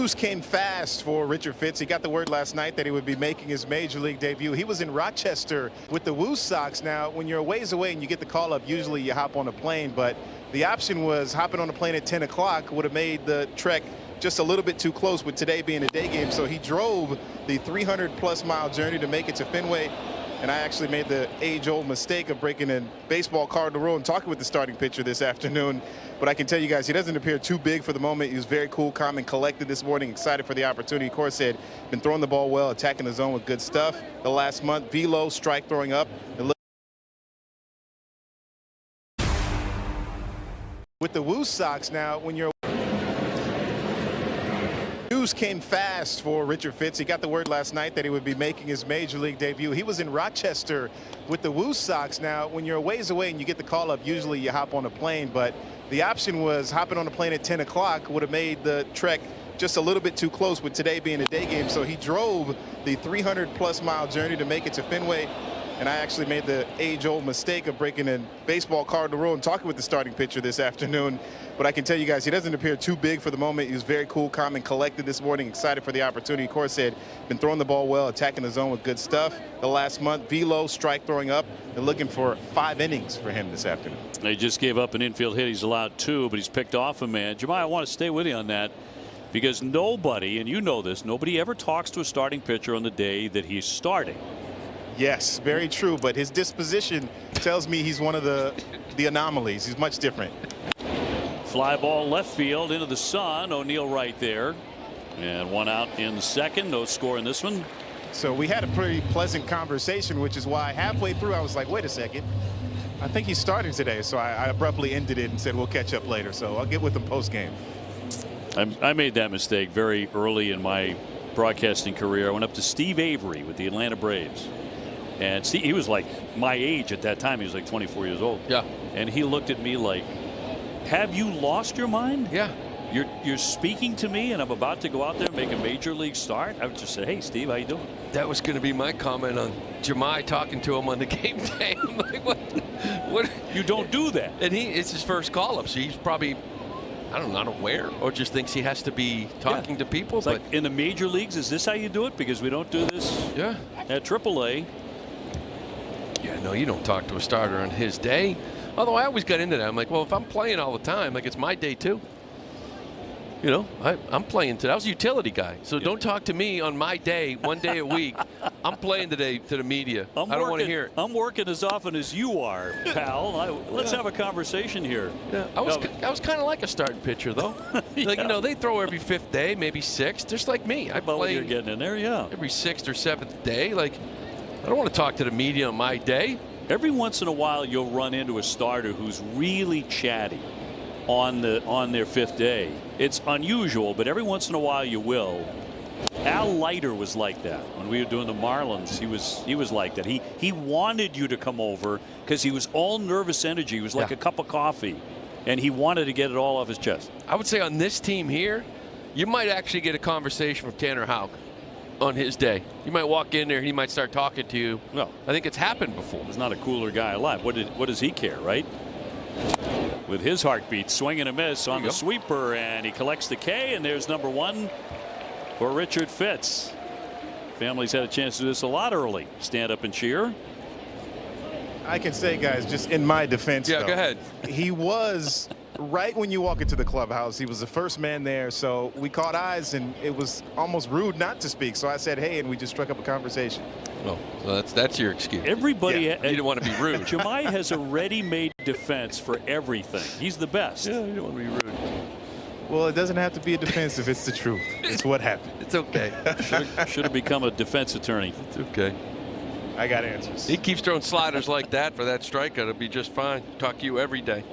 News came fast for Richard Fitz. He got the word last night that he would be making his major league debut. He was in Rochester with the Woo Sox. Now, when you're a ways away and you get the call up, usually you hop on a plane, but the option was hopping on a plane at 10 o'clock would have made the trek just a little bit too close, with today being a day game. So he drove the 300+ mile journey to make it to Fenway. And I actually made the age-old mistake of breaking a baseball cardinal rule and talking with the starting pitcher this afternoon. But I can tell you guys, he doesn't appear too big for the moment. He was very cool, calm, and collected this morning, excited for the opportunity. Of course, had been throwing the ball well, attacking the zone with good stuff the last month. Velo, strike throwing up. And with the Woo Sox now, when you're News came fast for Richard Fitz. He got the word last night that he would be making his major league debut. He was in Rochester with the Woo Sox. Now, when you're a ways away and you get the call up, usually you hop on a plane, but the option was hopping on a plane at 10 o'clock would have made the trek just a little bit too close, with today being a day game. So he drove the 300+ mile journey to make it to Fenway. And I actually made the age-old mistake of breaking a baseball cardinal rule and talking with the starting pitcher this afternoon. But I can tell you guys, he doesn't appear too big for the moment. He was very cool, calm, and collected this morning, excited for the opportunity. Of course, had been throwing the ball well, attacking the zone with good stuff the last month. Velo, strike throwing up, and looking for 5 innings for him this afternoon. They just gave up an infield hit. He's allowed 2, but he's picked off a man. Jamai, I want to stay with you on that, because nobody, and you know this, nobody ever talks to a starting pitcher on the day that he's starting. Yes, very true, but his disposition tells me he's one of the anomalies. He's much different. Fly ball left field into the sun. O'Neill right there, and 1 out in the second. No score in this one. So we had a pretty pleasant conversation, which is why halfway through I was like, wait a second, I think he's starting today. So I abruptly ended it and said we'll catch up later. So I'll get with him post game. I made that mistake very early in my broadcasting career. I went up to Steve Avery with the Atlanta Braves. And Steve, he was like my age at that time. He was like 24 years old. Yeah. And he looked at me like, have you lost your mind? Yeah. You're speaking to me, and I'm about to go out there and make a major league start. I would just say, hey, Steve, how you doing? That was going to be my comment on Jamai talking to him on the game day. I'm like, what? You don't do that. And it's his first call up, so he's probably, I don't know, not aware, or just thinks he has to be talking to people. It's but like in the major leagues, is this how you do it? Because we don't do this at AAA. Yeah, no, you don't talk to a starter on his day. Although I always got into that. I'm like, well, if I'm playing all the time, like, it's my day too. You know, I'm playing today. I was a utility guy, so don't talk to me on my day, 1 day a week. I'm playing today to the media. I don't want to hear it. I'm working as often as you are, pal. Let's have a conversation here. Yeah, I was kind of like a starting pitcher, though. Like, you know, they throw every 5th day, maybe 6th, just like me. I play. You're getting in there, yeah. Every 6th or 7th day. Like, I don't want to talk to the media on my day. Every once in a while, you'll run into a starter who's really chatty on their 5th day. It's unusual, but every once in a while you will. Al Leiter was like that when we were doing the Marlins. He was like that. He wanted you to come over because he was all nervous energy. He was like a cup of coffee, and he wanted to get it all off his chest. I would say on this team here, you might actually get a conversation from Tanner Houck on his day. You might walk in there and he might start talking to you. No, I think it's happened before. There's not a cooler guy alive. What does he care, right? With his heartbeat, swing and a miss on the sweeper, and he collects the K, and there's number 1 for Richard Fitz. Family's had a chance to do this a lot early. Stand up and cheer. I can say, guys, just in my defense, go ahead. He was right when you walk into the clubhouse. He was the first man there, so we caught eyes, and it was almost rude not to speak. So I said, hey, and we just struck up a conversation. Oh, so that's your excuse. Everybody, you didn't want to be rude. Jamai has a ready-made defense for everything. He's the best. Yeah, you don't want to be rude. Well, it doesn't have to be a defense if it's the truth. It's what happened. It's okay. Should have become a defense attorney. It's okay. I got answers. He keeps throwing sliders like that for that strikeout. It'll be just fine. Talk to you every day.